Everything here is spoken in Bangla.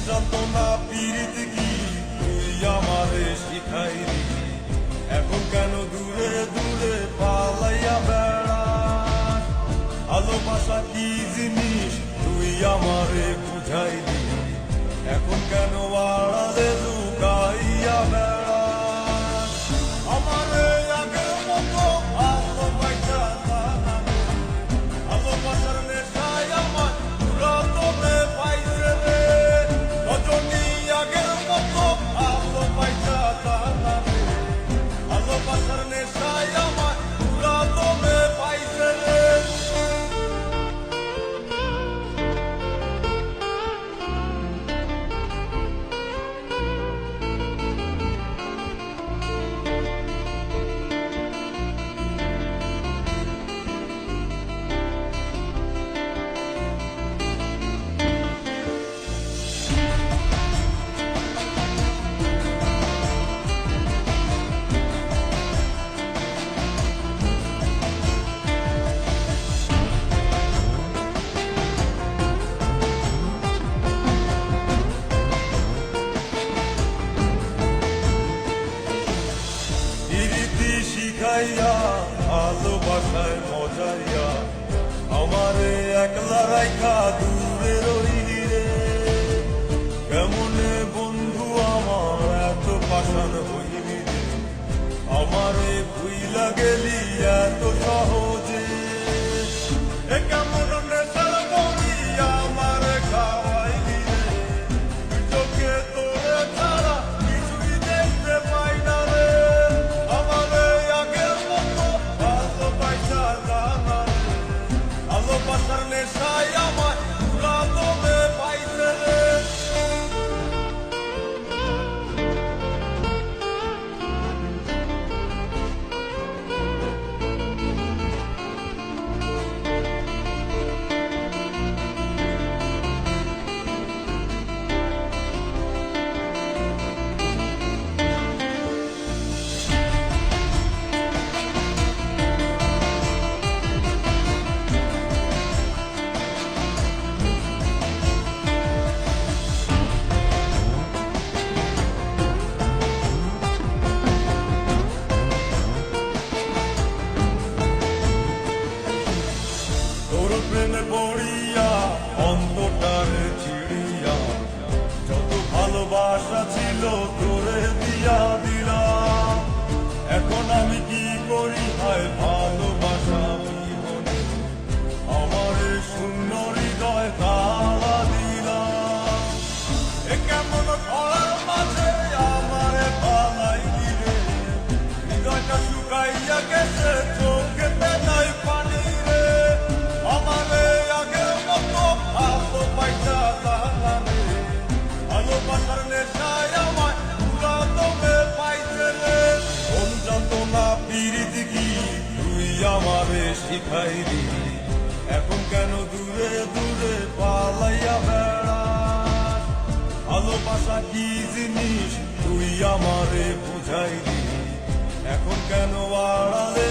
যন্ত্রণা পীড়িত কি তুই আমারে শিখাইলি, এখন কেন দূরে দূরে পালাইয়া বেড়াস? ভালোবাসা কি জিনিস তুই আমারে বুঝাইলি, এখন কেন আড়ালে লুকাইয়া বেড়াস? আমারে আগের মতো ভালোবাসা জানা নেই, ভালোবাসার নেশায় আমার পুরা তোরে পাইছে রে। রজনী আগের মতো ভালোবাসা জানা নেই, ভালোবাসার নেশায় আমার পুরা তোরে পাইছে রে। শিখাইয়া ভালোবাসায় মজাইয়া আমারে একলা রাইখা দূরে রইলি রে। কেমনে বন্ধু আমার এত পাষাণ হইলি রে, আমারে ভুইলা গেলি এত সহজে। এ কেমন নেশার বড়ি আমারে খাওয়াইলি রে, চোখে তোরে ছাড়া কিছুই দেখতে পাই না রে। ভালোবাসার নেশায় আমার পুরা তোরে পাইছে রে। প্রেমে পড়িয়া অন্তটারে ছিড়িয়া যত ভালোবাসা ছিল তোরে দিয়া দিলাম। এখন আমি কি করি হায় ভালোবাসা বিহনে, আমারে শূন্য হৃদয় তালা দিলাম। এ কেমন খরার মাঝে আমারে পালাই দিলে, হৃদয়টা শুকাইয়া গেছে চোখেতে নাই পানি রে। আমারে আগের মতো ভালোবাসা জানা নেই, ভালোবাসার নেশায় আমার পুরা তোরে পাইছে রে। কোন যন্ত্রণা পীড়িত কি তুই আমারে শিখাইলি, এখন কেন দূরে দূরে পালাইয়া বেড়াস? ভালোবাসা কি জিনিস তুই আমারে বুঝাইলি, এখন কেন আড়ালে